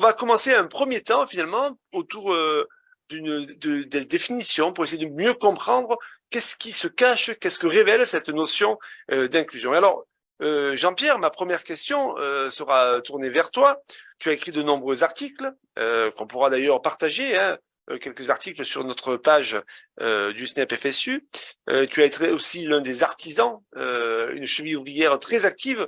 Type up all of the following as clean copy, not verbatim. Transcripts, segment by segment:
On va commencer un premier temps, finalement, autour de définition pour essayer de mieux comprendre qu'est-ce qui se cache, qu'est-ce que révèle cette notion d'inclusion. Alors, Jean-Pierre, ma première question sera tournée vers toi. Tu as écrit de nombreux articles qu'on pourra d'ailleurs partager, hein, quelques articles sur notre page du SNEP FSU. Tu as été aussi l'un des artisans, une cheville ouvrière très active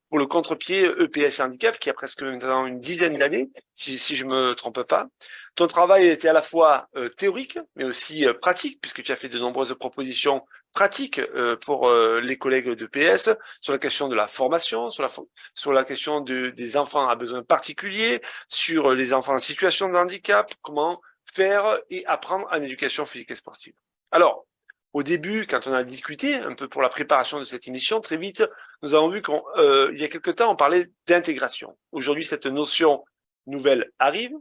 pour le contre-pied EPS Handicap, qui a presque maintenant une dizaine d'années, si je me trompe pas. Ton travail était à la fois théorique, mais aussi pratique, puisque tu as fait de nombreuses propositions pratiques pour les collègues d'EPS sur la question de la formation, sur la question des enfants à besoins particuliers, sur les enfants en situation de handicap, comment faire et apprendre en éducation physique et sportive. Alors, au début, quand on a discuté un peu pour la préparation de cette émission, très vite, nous avons vu qu'il y a quelque temps, on parlait d'intégration. Aujourd'hui, cette notion nouvelle arrive.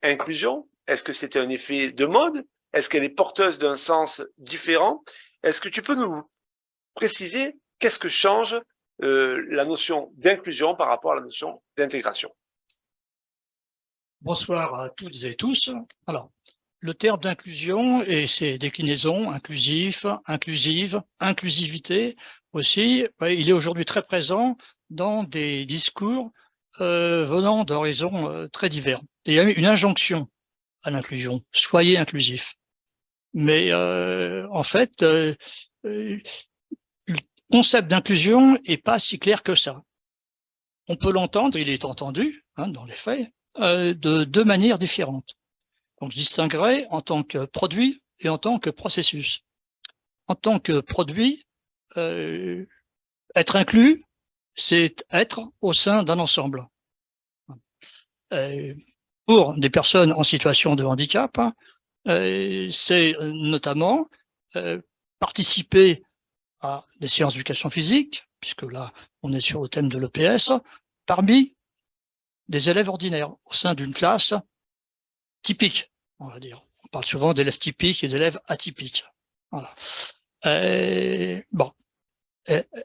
Inclusion, est-ce que c'est un effet de mode? Est-ce qu'elle est porteuse d'un sens différent? Est-ce que tu peux nous préciser qu'est-ce que change la notion d'inclusion par rapport à la notion d'intégration? Bonsoir à toutes et tous. Alors, le terme d'inclusion et ses déclinaisons, inclusif, inclusive, inclusivité aussi, il est aujourd'hui très présent dans des discours venant d'horizons très divers. Et il y a une injonction à l'inclusion, soyez inclusifs. Mais en fait, le concept d'inclusion est pas si clair que ça. On peut l'entendre, il est entendu, hein, dans les faits, de deux manières différentes. Donc, je distinguerai en tant que produit et en tant que processus. En tant que produit, être inclus, c'est être au sein d'un ensemble. Pour des personnes en situation de handicap, c'est notamment participer à des séances d'éducation physique, puisque là, on est sur le thème de l'EPS, parmi des élèves ordinaires, au sein d'une classe typique, on va dire. On parle souvent d'élèves typiques et d'élèves atypiques. Voilà. Bon.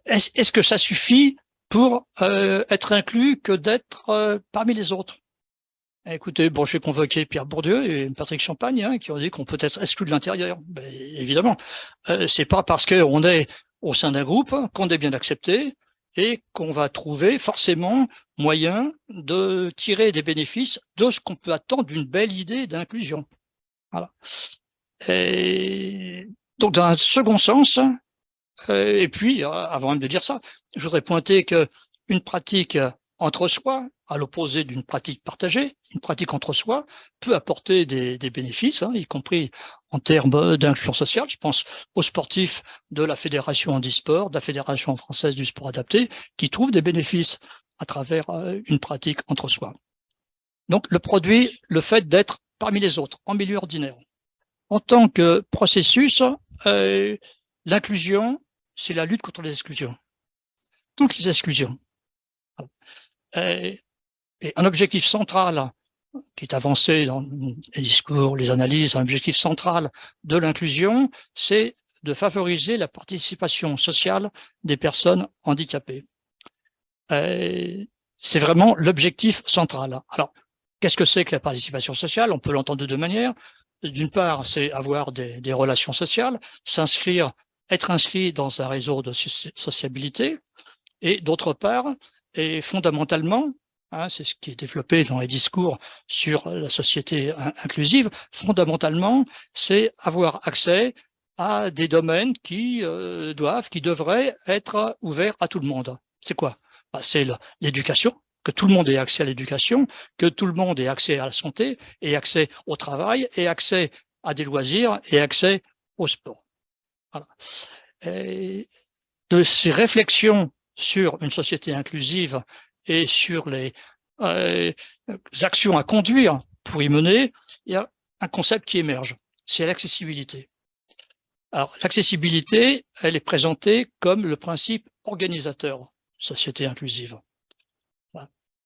Est-ce que ça suffit pour être inclus que d'être parmi les autres? Écoutez, bon, j'ai convoqué Pierre Bourdieu et Patrick Champagne, hein, qui ont dit qu'on peut être exclu de l'intérieur. Ben, évidemment, c'est pas parce qu'on est au sein d'un groupe qu'on est bien accepté et qu'on va trouver forcément moyen de tirer des bénéfices de ce qu'on peut attendre d'une belle idée d'inclusion. Voilà. Et donc, dans un second sens, et puis, avant même de dire ça, je voudrais pointer que une pratique entre soi, à l'opposé d'une pratique partagée, une pratique entre soi peut apporter des bénéfices, hein, y compris en termes d'inclusion sociale. Je pense aux sportifs de la Fédération handisport, de la Fédération française du sport adapté, qui trouvent des bénéfices à travers une pratique entre soi. Donc, le produit, le fait d'être parmi les autres, en milieu ordinaire. En tant que processus, l'inclusion, c'est la lutte contre les exclusions. Toutes les exclusions. Et un objectif central qui est avancé dans les discours, les analyses, un objectif central de l'inclusion, c'est de favoriser la participation sociale des personnes handicapées. C'est vraiment l'objectif central. Alors, qu'est-ce que c'est que la participation sociale? On peut l'entendre de deux manières. D'une part, c'est avoir des relations sociales, être inscrit dans un réseau de sociabilité, et d'autre part, et fondamentalement, hein, c'est ce qui est développé dans les discours sur la société inclusive, fondamentalement, c'est avoir accès à des domaines qui devraient être ouverts à tout le monde. C'est quoi? C'est l'éducation, que tout le monde ait accès à l'éducation, que tout le monde ait accès à la santé, et accès au travail, et accès à des loisirs, et accès au sport. Voilà. Et de ces réflexions sur une société inclusive et sur les actions à conduire pour y mener, il y a un concept qui émerge, c'est l'accessibilité. Alors, l'accessibilité, elle est présentée comme le principe organisateur de société inclusive.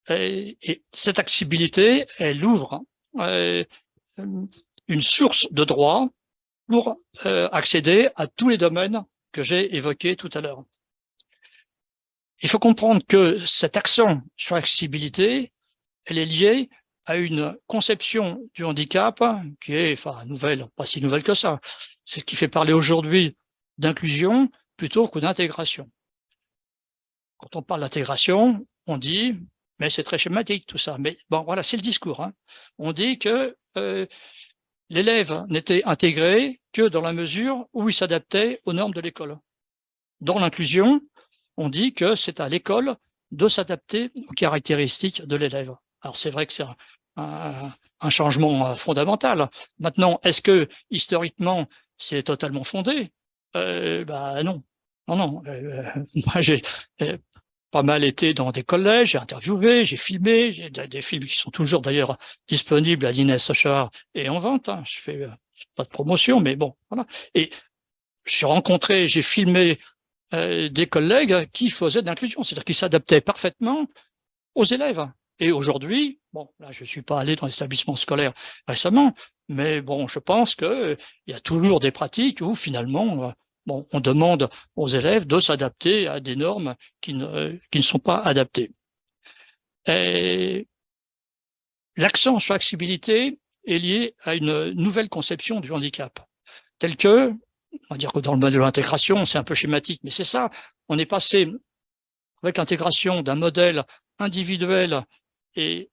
Et cette accessibilité, elle ouvre une source de droit pour accéder à tous les domaines que j'ai évoqués tout à l'heure. Il faut comprendre que cet accent sur l'accessibilité, elle est liée à une conception du handicap qui est, enfin, nouvelle, pas si nouvelle que ça. C'est ce qui fait parler aujourd'hui d'inclusion plutôt que d'intégration. Quand on parle d'intégration, on dit, mais c'est très schématique tout ça, mais bon, voilà, c'est le discours. Hein. On dit que l'élève n'était intégré que dans la mesure où il s'adaptait aux normes de l'école. Dans l'inclusion, on dit que c'est à l'école de s'adapter aux caractéristiques de l'élève. Alors c'est vrai que c'est un changement fondamental. Maintenant, est-ce que historiquement c'est totalement fondé? Non, non. Moi, j'ai pas mal été dans des collèges, j'ai interviewé, j'ai filmé, j'ai des films qui sont toujours d'ailleurs disponibles à l'Inès Sochard et en vente. Hein. Je fais pas de promotion, mais bon, voilà. Et j'ai rencontré, j'ai filmé des collègues qui faisaient de l'inclusion, c'est-à-dire qui s'adaptaient parfaitement aux élèves. Et aujourd'hui, bon, là, je suis pas allé dans l'établissement scolaire récemment, mais bon, je pense que il y a toujours des pratiques où finalement, bon, on demande aux élèves de s'adapter à des normes qui ne sont pas adaptées. Et l'accent sur l'accessibilité est lié à une nouvelle conception du handicap, telle que, on va dire que dans le mode de l'intégration, c'est un peu schématique, mais c'est ça, on est passé avec l'intégration d'un modèle individuel et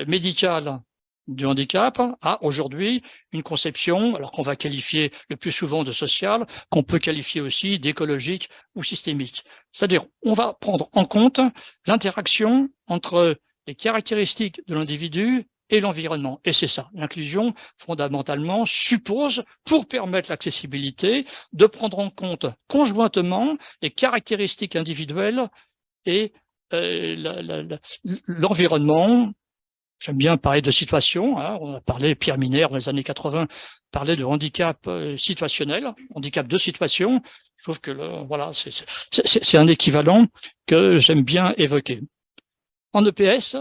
médical du handicap à aujourd'hui une conception, alors qu'on va qualifier le plus souvent de sociale, qu'on peut qualifier aussi d'écologique ou systémique. C'est-à-dire, on va prendre en compte l'interaction entre les caractéristiques de l'individu et l'environnement. Et c'est ça, l'inclusion, fondamentalement, suppose, pour permettre l'accessibilité, de prendre en compte conjointement les caractéristiques individuelles et l'environnement. J'aime bien parler de situation. Hein. On a parlé, Pierre Miner, dans les années 80, parlait de handicap situationnel, handicap de situation. Je trouve que voilà, c'est un équivalent que j'aime bien évoquer. En EPS,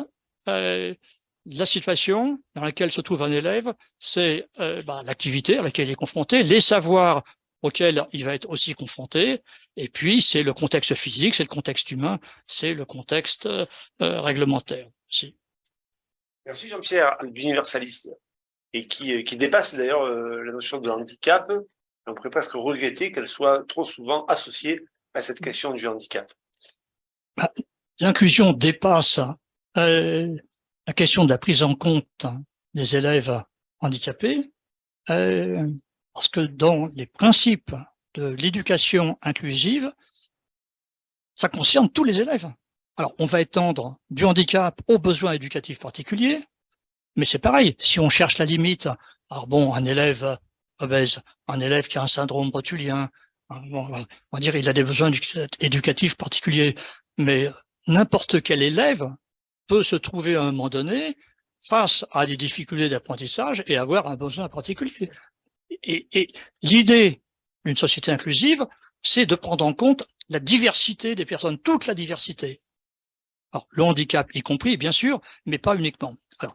la situation dans laquelle se trouve un élève, c'est l'activité à laquelle il est confronté, les savoirs auxquels il va être aussi confronté, et puis c'est le contexte physique, c'est le contexte humain, c'est le contexte réglementaire aussi. Merci Jean-Pierre, d'universaliste, et qui dépasse d'ailleurs la notion de handicap. On pourrait presque regretter qu'elle soit trop souvent associée à cette question du handicap. L'inclusion dépasse la question de la prise en compte des élèves handicapés, parce que dans les principes de l'éducation inclusive, ça concerne tous les élèves. Alors, on va étendre du handicap aux besoins éducatifs particuliers, mais c'est pareil, si on cherche la limite, alors bon, un élève obèse, un élève qui a un syndrome rotulien, bon, on va dire il a des besoins éducatifs particuliers, mais n'importe quel élève peut se trouver à un moment donné face à des difficultés d'apprentissage et avoir un besoin particulier. Et l'idée d'une société inclusive, c'est de prendre en compte la diversité des personnes, toute la diversité. Alors, le handicap y compris, bien sûr, mais pas uniquement. Alors,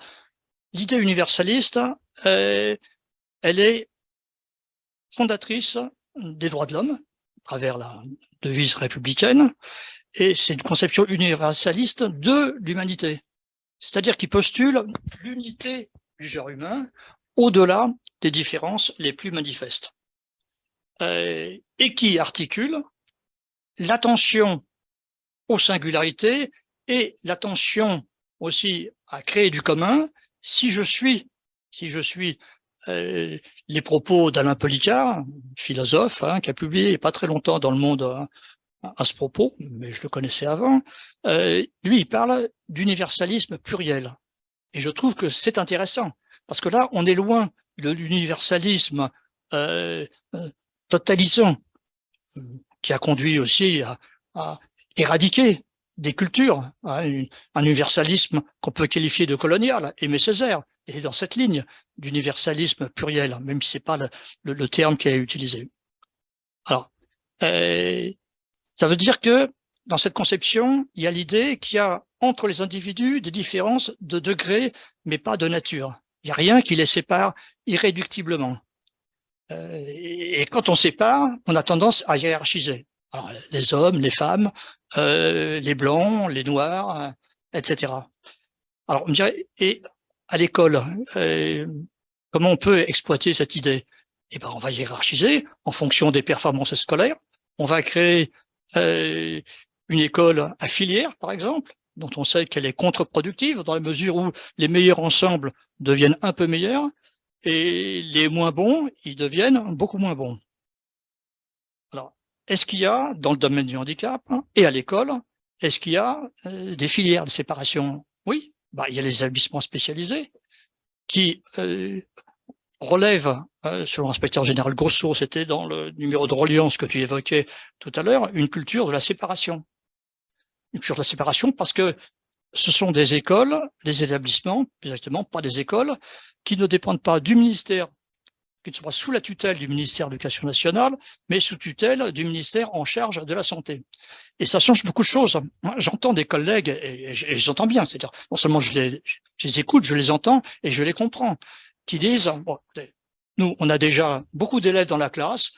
l'idée universaliste, elle est fondatrice des droits de l'homme, à travers la devise républicaine, et c'est une conception universaliste de l'humanité. C'est-à-dire qu'il postule l'unité du genre humain au-delà des différences les plus manifestes. Et qui articule l'attention aux singularités et l'attention aussi à créer du commun. Si je suis les propos d'Alain Policard, philosophe, qui a publié il n'y a pas très longtemps dans Le Monde à ce propos, mais je le connaissais avant, lui, il parle d'universalisme pluriel. Et je trouve que c'est intéressant, parce que là, on est loin de l'universalisme totalisant, qui a conduit aussi à éradiquer des cultures, un universalisme qu'on peut qualifier de colonial. Aimé Césaire est dans cette ligne d'universalisme pluriel, même si c'est pas le terme qui est utilisé. Alors, ça veut dire que dans cette conception, il y a l'idée qu'il y a entre les individus des différences de degré, mais pas de nature. Il n'y a rien qui les sépare irréductiblement. Et quand on sépare, on a tendance à hiérarchiser. Alors, les hommes, les femmes, les blancs, les noirs, etc. Alors, on dirait, et à l'école, comment on peut exploiter cette idée? Eh ben, on va hiérarchiser en fonction des performances scolaires. On va créer une école à filière, par exemple, dont on sait qu'elle est contre-productive dans la mesure où les meilleurs ensemble deviennent un peu meilleurs et les moins bons, ils deviennent beaucoup moins bons. Alors, est-ce qu'il y a, dans le domaine du handicap et à l'école, est-ce qu'il y a des filières de séparation? Oui, bah, il y a les établissements spécialisés qui relèvent, selon l'inspecteur général Grosso, c'était dans le numéro de reliance que tu évoquais tout à l'heure, une culture de la séparation. Une culture de la séparation parce que ce sont des écoles, des établissements, plus exactement pas des écoles, qui ne dépendent pas du ministère, qui ne sont pas sous la tutelle du ministère de l'Éducation nationale, mais sous tutelle du ministère en charge de la santé. Et ça change beaucoup de choses. J'entends des collègues, et j'entends bien, c'est-à-dire non seulement je les écoute, je les entends et je les comprends, qui disent, bon, nous, on a déjà beaucoup d'élèves dans la classe,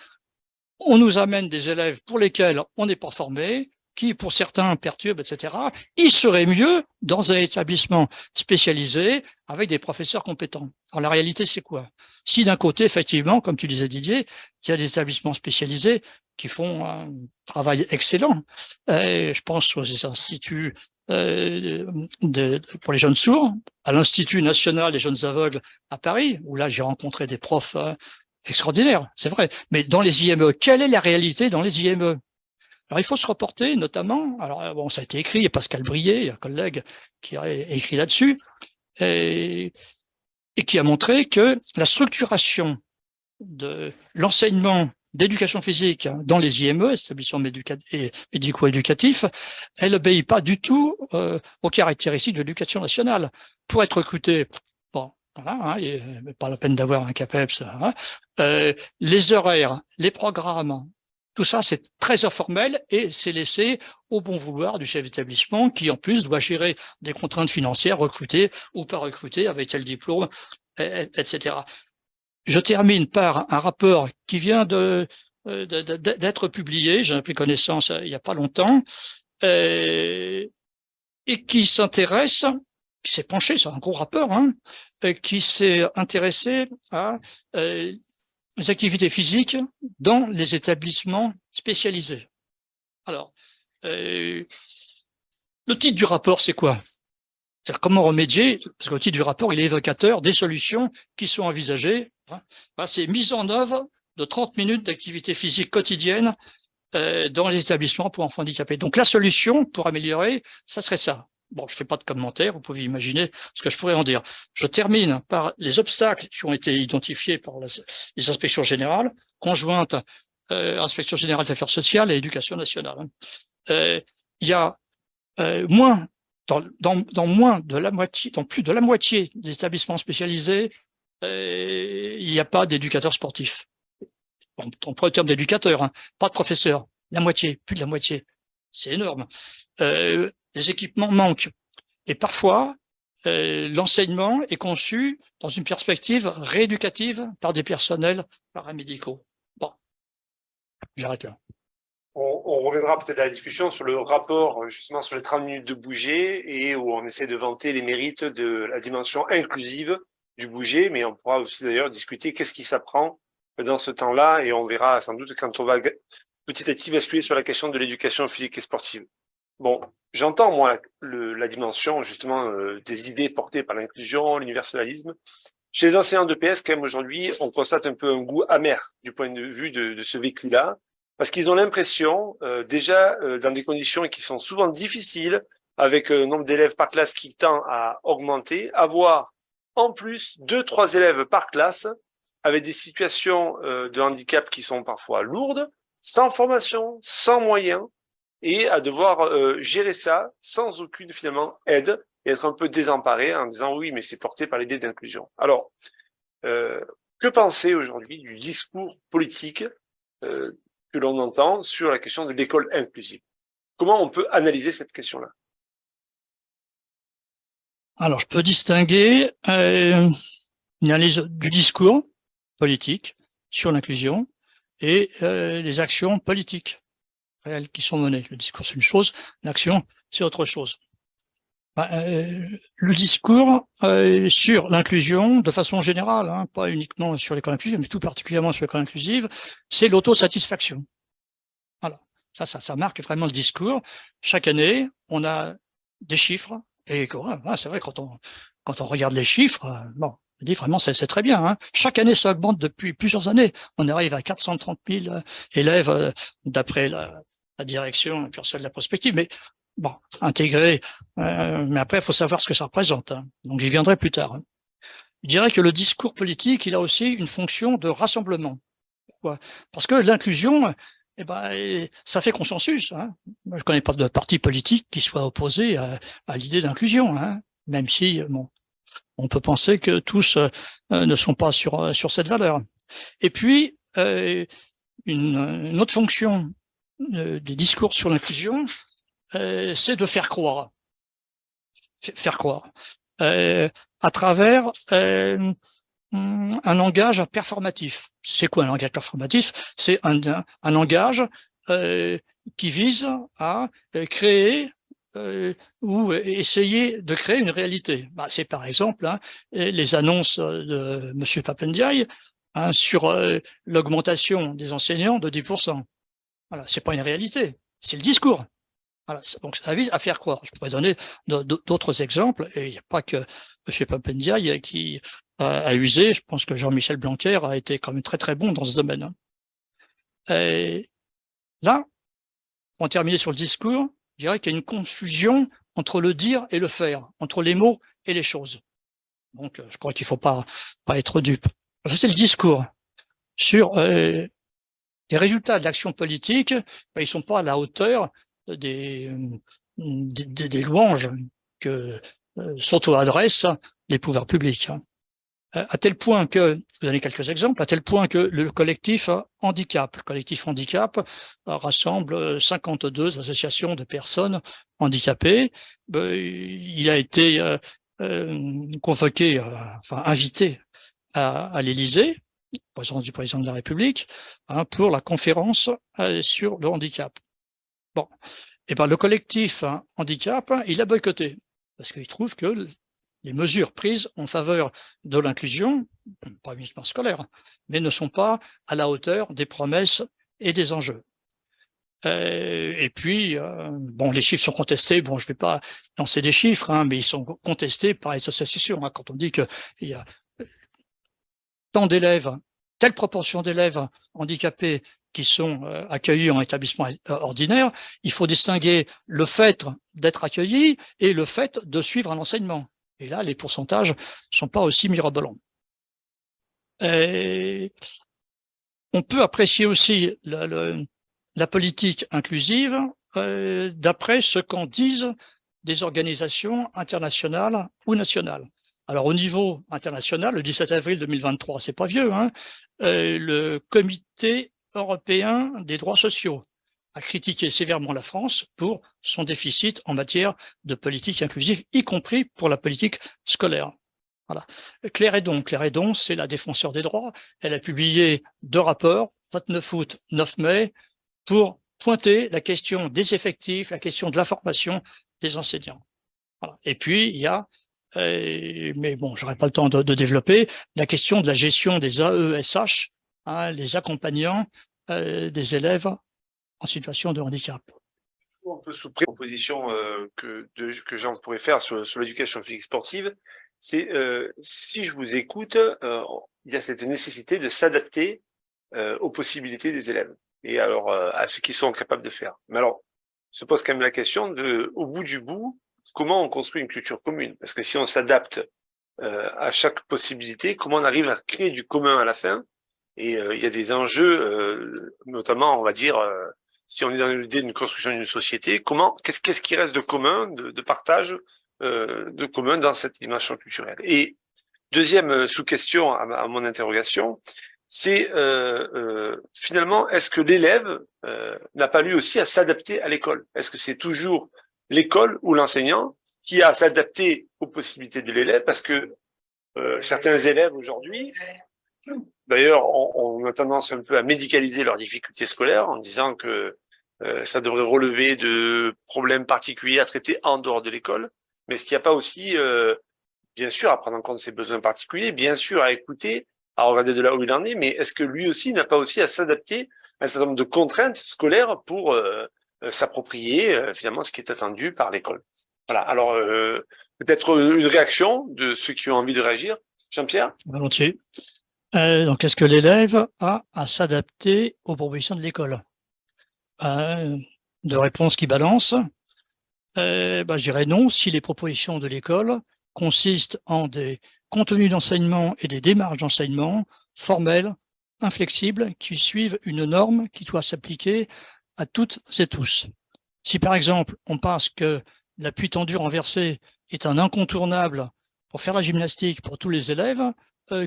on nous amène des élèves pour lesquels on n'est pas formé, qui pour certains perturbent, etc. Il serait mieux dans un établissement spécialisé avec des professeurs compétents. Alors la réalité, c'est quoi? Si d'un côté, effectivement, comme tu disais Didier, il y a des établissements spécialisés qui font un travail excellent. Je pense aux instituts pour les jeunes sourds, à l'Institut national des jeunes aveugles à Paris, où là j'ai rencontré des profs extraordinaires, c'est vrai. Mais dans les IME, quelle est la réalité dans les IME? Alors, il faut se reporter, notamment, alors bon, ça a été écrit, il y a Pascal Brier, un collègue qui a écrit là-dessus, et qui a montré que la structuration de l'enseignement d'éducation physique dans les IME, établissements médico-éducatifs, elle n'obéit pas du tout aux caractéristiques de l'éducation nationale. Pour être recruté, bon, voilà, pas la peine d'avoir un CAPEPS, les horaires, les programmes, tout ça, c'est très informel et c'est laissé au bon vouloir du chef d'établissement qui, en plus, doit gérer des contraintes financières, recruter ou pas recruter, avec tel diplôme, etc. Je termine par un rapport qui vient d'être publié, j'en ai pris connaissance il n'y a pas longtemps, et qui s'intéresse, qui s'est penché sur un gros rapport, qui s'est intéressé à les activités physiques dans les établissements spécialisés. Alors, le titre du rapport, c'est quoi? C'est-à-dire comment remédier, parce que le titre du rapport, il est évocateur des solutions qui sont envisagées. C'est mise en œuvre de 30 minutes d'activité physique quotidienne dans les établissements pour enfants handicapés. Donc la solution pour améliorer, ça serait ça. Bon, je ne fais pas de commentaires, vous pouvez imaginer ce que je pourrais en dire. Je termine par les obstacles qui ont été identifiés par les inspections générales, conjointes Inspection générale des affaires sociales et éducation nationale. Il y a moins, dans moins de la moitié, dans plus de la moitié des établissements spécialisés, il n'y a pas d'éducateurs sportifs. On prend le terme d'éducateur, pas de professeur. La moitié, plus de la moitié. C'est énorme. Les équipements manquent. Et parfois, l'enseignement est conçu dans une perspective rééducative par des personnels paramédicaux. Bon, j'arrête là. On reviendra peut-être à la discussion sur le rapport, justement, sur les 30 minutes de bouger et où on essaie de vanter les mérites de la dimension inclusive du bouger, mais on pourra aussi d'ailleurs discuter qu'est-ce qui s'apprend dans ce temps-là et on verra sans doute quand on va petit à petit basculer sur la question de l'éducation physique et sportive. Bon, j'entends moi la dimension justement des idées portées par l'inclusion, l'universalisme. Chez les enseignants de PS, quand même aujourd'hui, on constate un peu un goût amer du point de vue de ce vécu-là, parce qu'ils ont l'impression, déjà dans des conditions qui sont souvent difficiles, avec un nombre d'élèves par classe qui tend à augmenter, avoir en plus 2-3 élèves par classe, avec des situations de handicap qui sont parfois lourdes, sans formation, sans moyens, et à devoir gérer ça sans aucune finalement aide et être un peu désemparé en disant oui mais c'est porté par l'idée d'inclusion. Alors que penser aujourd'hui du discours politique que l'on entend sur la question de l'école inclusive? Comment on peut analyser cette question-là? Alors je peux distinguer une analyse du discours politique sur l'inclusion et les actions politiques réelles qui sont menées. Le discours, c'est une chose, l'action, c'est autre chose. Le discours sur l'inclusion, de façon générale, hein, pas uniquement sur l'école inclusive, mais tout particulièrement sur l'école inclusive, c'est l'autosatisfaction. Voilà, ça marque vraiment le discours. Chaque année, on a des chiffres, et c'est vrai quand on regarde les chiffres, bon, on dit vraiment c'est très bien. Hein. Chaque année, ça augmente depuis plusieurs années. On arrive à 430 000 élèves d'après la direction et puis celle de la prospective. Mais bon, intégré. Mais après, il faut savoir ce que ça représente. Hein. Donc, j'y viendrai plus tard. Hein. Je dirais que le discours politique, il a aussi une fonction de rassemblement. Pourquoi? Parce que l'inclusion, ça fait consensus. Hein. Je ne connais pas de parti politique qui soit opposé à l'idée d'inclusion, hein. Même si bon, on peut penser que tous ne sont pas sur cette valeur. Et puis, une autre fonction des discours sur l'inclusion, c'est de faire croire. Faire croire. À travers un langage performatif. C'est quoi un langage performatif? C'est un langage qui vise à créer ou essayer de créer une réalité. C'est par exemple les annonces de M. Papendiaï sur l'augmentation des enseignants de 10%. Voilà, c'est pas une réalité, c'est le discours. Voilà, donc ça vise à faire croire. Je pourrais donner d'autres exemples, et il n'y a pas que M. Papendiaï qui a usé. Je pense que Jean-Michel Blanquer a été quand même très très bon dans ce domaine. Et là, pour en terminer sur le discours, je dirais qu'il y a une confusion entre le dire et le faire, entre les mots et les choses. Donc, je crois qu'il ne faut pas être dupe. Ça, c'est le discours. Sur les résultats de l'action politique, ils ne sont pas à la hauteur des louanges que s'auto-adressent les pouvoirs publics. À tel point que, je vais vous donner quelques exemples, à tel point que le collectif handicap rassemble 52 associations de personnes handicapées. Il a été convoqué, invité à l'Élysée, présence du président de la République, pour la conférence sur le handicap. Bon, le collectif handicap, il a boycotté parce qu'il trouve que les mesures prises en faveur de l'inclusion, pas uniquement scolaire, mais ne sont pas à la hauteur des promesses et des enjeux. Et puis, les chiffres sont contestés. Bon, je ne vais pas lancer des chiffres, mais ils sont contestés par les associations. Quand on dit qu'il y a tant d'élèves, telle proportion d'élèves handicapés qui sont accueillis en établissement ordinaire, il faut distinguer le fait d'être accueilli et le fait de suivre un enseignement. Et là, les pourcentages ne sont pas aussi mirobolants. Et on peut apprécier aussi la politique inclusive d'après ce qu'en disent des organisations internationales ou nationales. Alors, au niveau international, le 17 avril 2023, c'est pas vieux, le Comité européen des droits sociaux a critiqué sévèrement la France pour son déficit en matière de politique inclusive, y compris pour la politique scolaire. Voilà. Claire Hédon, c'est la défenseur des droits. Elle a publié 2 rapports, 29 août, 9 mai, pour pointer la question des effectifs, la question de la formation des enseignants. Voilà. Et puis, il y a, mais bon, j'aurais pas le temps de développer, la question de la gestion des AESH, les accompagnants des élèves en situation de handicap. Un peu sous proposition que Jean pourrait faire sur l'éducation physique sportive, c'est si je vous écoute, il y a cette nécessité de s'adapter aux possibilités des élèves et alors à ce qu'ils sont capables de faire. Mais alors, se pose quand même la question au bout du bout, comment on construit une culture commune? Parce que si on s'adapte à chaque possibilité, comment on arrive à créer du commun à la fin? Et il y a des enjeux, notamment, on va dire, si on est dans l'idée d'une construction d'une société, qu'est-ce qui reste de commun, de partage, de commun dans cette dimension culturelle? Et deuxième sous-question à mon interrogation, c'est finalement, est-ce que l'élève n'a pas lui aussi à s'adapter à l'école? Est-ce que c'est toujours l'école ou l'enseignant qui a à s'adapter aux possibilités de l'élève? Parce que certains élèves aujourd'hui, d'ailleurs, on a tendance un peu à médicaliser leurs difficultés scolaires en disant que ça devrait relever de problèmes particuliers à traiter en dehors de l'école. mais est-ce qu'il n'y a pas aussi, bien sûr, à prendre en compte ses besoins particuliers, bien sûr, à écouter, à regarder de là où il en est, mais est-ce que lui aussi n'a pas aussi à s'adapter à un certain nombre de contraintes scolaires pour s'approprier finalement ce qui est attendu par l'école? Voilà. Alors, peut-être une réaction de ceux qui ont envie de réagir. Jean-Pierre? Volontiers. Donc, est-ce que l'élève a à s'adapter aux propositions de l'école? De réponses qui balancent. Je dirais non, si les propositions de l'école consistent en des contenus d'enseignement et des démarches d'enseignement formelles, inflexibles, qui suivent une norme qui doit s'appliquer à toutes et tous. Si par exemple, on pense que l'appui tendu renversé est un incontournable pour faire la gymnastique pour tous les élèves,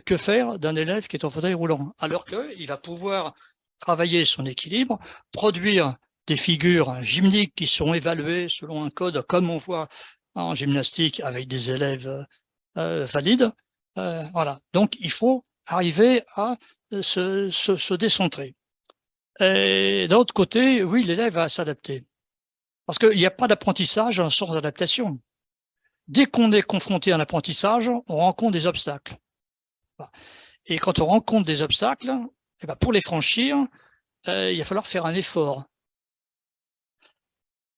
que faire d'un élève qui est en fauteuil roulant? Alors qu'il va pouvoir travailler son équilibre, produire des figures gymniques qui sont évaluées selon un code, comme on voit en gymnastique avec des élèves valides. Voilà. Donc, il faut arriver à se décentrer. Et d'un autre côté, oui, l'élève va s'adapter. Parce qu'il n'y a pas d'apprentissage sans adaptation. Dès qu'on est confronté à un apprentissage, on rencontre des obstacles. Et quand on rencontre des obstacles, pour les franchir, il va falloir faire un effort.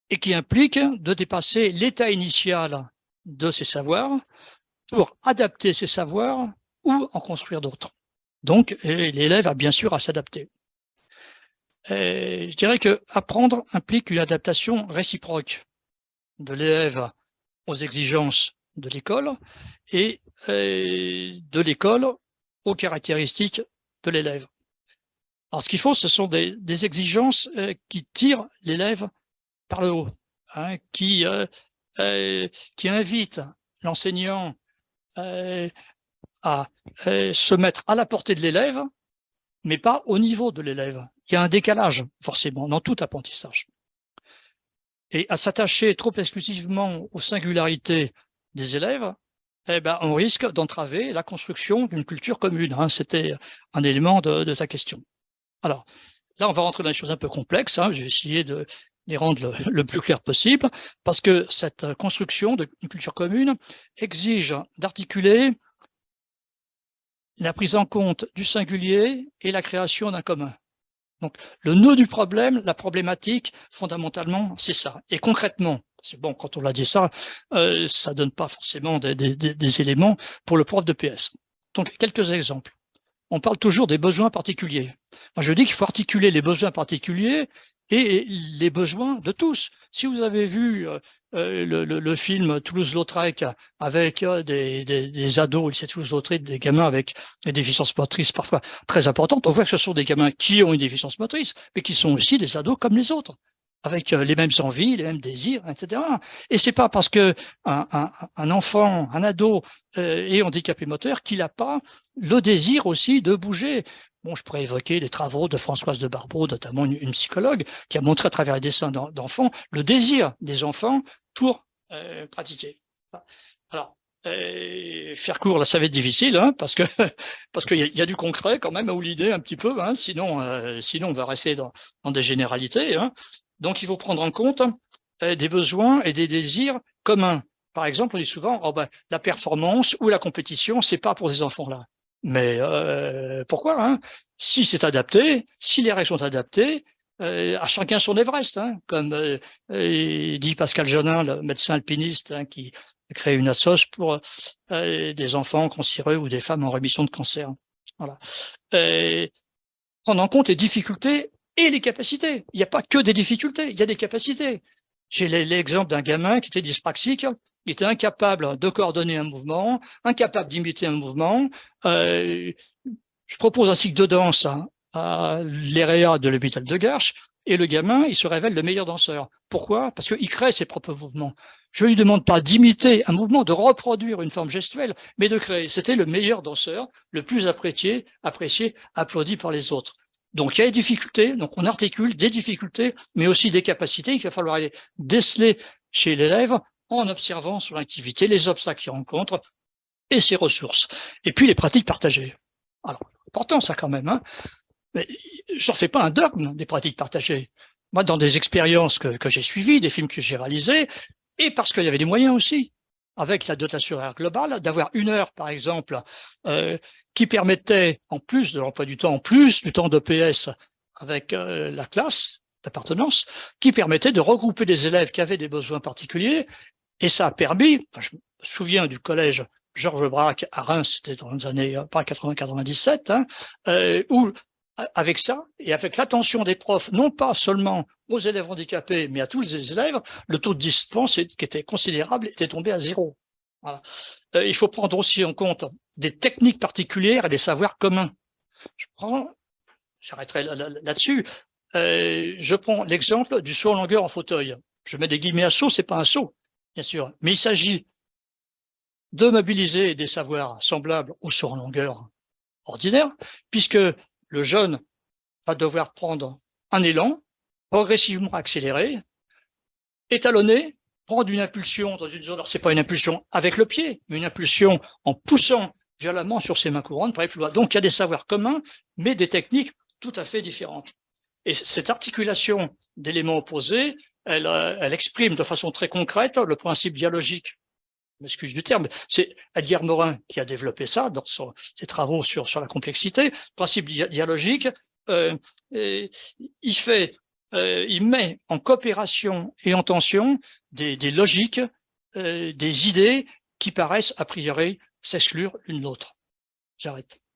Et qui implique de dépasser l'état initial de ces savoirs pour adapter ces savoirs ou en construire d'autres. Donc, l'élève a bien sûr à s'adapter. Je dirais que apprendre implique une adaptation réciproque de l'élève aux exigences de l'école et de l'école aux caractéristiques de l'élève. Alors, ce qu'il faut, ce sont des exigences qui tirent l'élève par le haut, hein, qui invite l'enseignant à se mettre à la portée de l'élève, mais pas au niveau de l'élève. Il y a un décalage, forcément, dans tout apprentissage. Et à s'attacher trop exclusivement aux singularités des élèves, on risque d'entraver la construction d'une culture commune. Hein. C'était un élément de ta question. Alors, là, on va rentrer dans des choses un peu complexes. Hein. Je vais essayer de les rendre le plus clair possible, parce que cette construction d'une culture commune exige d'articuler la prise en compte du singulier et la création d'un commun. Donc, le nœud du problème, la problématique, fondamentalement, c'est ça. Et concrètement, c'est bon, quand on l'a dit ça, ça donne pas forcément des éléments pour le prof de PS. Donc, quelques exemples. On parle toujours des besoins particuliers. Moi, je dis qu'il faut articuler les besoins particuliers et les besoins de tous. Si vous avez vu le film Toulouse-Lautrec avec des ados au lycée Toulouse-Lautrec, des gamins avec des déficiences motrices parfois très importantes, on voit que ce sont des gamins qui ont une déficience motrice, mais qui sont aussi des ados comme les autres, avec les mêmes envies, les mêmes désirs, etc. Et c'est pas parce que un enfant, un ado est handicapé moteur qu'il n'a pas le désir aussi de bouger. Bon, je pourrais évoquer les travaux de Françoise de Barbeau, notamment une psychologue, qui a montré à travers les dessins d'enfants le désir des enfants pour pratiquer. Alors, faire court, là, ça va être difficile, hein, parce qu'il y a du concret quand même, ou l'idée un petit peu, hein, sinon on va rester dans des généralités. Hein. Donc, il faut prendre en compte des besoins et des désirs communs. Par exemple, on dit souvent, la performance ou la compétition, c'est pas pour ces enfants-là. Mais pourquoi hein? Si c'est adapté, si les règles sont adaptées, à chacun son Everest, hein, comme dit Pascal Jonin, le médecin alpiniste, hein, qui a créé une assoce pour des enfants cancéreux ou des femmes en rémission de cancer. Voilà. Prendre en compte les difficultés et les capacités. Il n'y a pas que des difficultés, il y a des capacités. J'ai l'exemple d'un gamin qui était dyspraxique, il était incapable de coordonner un mouvement, incapable d'imiter un mouvement. Je propose un cycle de danse à l'EREA de l'hôpital de Garches, et le gamin, il se révèle le meilleur danseur. Pourquoi? Parce qu'il crée ses propres mouvements. Je ne lui demande pas d'imiter un mouvement, de reproduire une forme gestuelle, mais de créer. C'était le meilleur danseur, le plus apprécié, applaudi par les autres. Donc, il y a des difficultés, donc on articule des difficultés, mais aussi des capacités qu'il va falloir aller déceler chez l'élève en observant son activité, les obstacles qu'il rencontre et ses ressources. Et puis, les pratiques partagées. Alors, important ça quand même, hein. Mais je ne fais pas un dogme des pratiques partagées. Moi, dans des expériences que j'ai suivies, des films que j'ai réalisés, et parce qu'il y avait des moyens aussi, avec la dotation horaire globale, d'avoir 1 heure, par exemple, qui permettait, en plus de l'emploi du temps, en plus du temps d'EPS avec la classe d'appartenance, qui permettait de regrouper des élèves qui avaient des besoins particuliers. Et ça a permis, je me souviens du collège Georges Braque à Reims, c'était dans les années 80-97, où avec ça, et avec l'attention des profs, non pas seulement aux élèves handicapés, mais à tous les élèves, le taux de dispense, qui était considérable, était tombé à 0. Voilà. Il faut prendre aussi en compte des techniques particulières et des savoirs communs. J'arrêterai là-dessus. Je prends l'exemple du saut en longueur en fauteuil. Je mets des guillemets à saut, c'est pas un saut, bien sûr, mais il s'agit de mobiliser des savoirs semblables au saut en longueur ordinaire, puisque le jeune va devoir prendre un élan, progressivement accéléré, étalonner, prendre une impulsion dans une zone, alors c'est pas une impulsion avec le pied, mais une impulsion en poussant violemment sur ses mains courantes pour aller plus loin. Donc il y a des savoirs communs, mais des techniques tout à fait différentes. Et cette articulation d'éléments opposés, elle exprime de façon très concrète le principe dialogique. Je m'excuse du terme, c'est Edgar Morin qui a développé ça dans ses travaux sur la complexité. Le principe dialogique, il met en coopération et en tension des logiques, des idées qui paraissent a priori s'exclure l'une l'autre. J'arrête.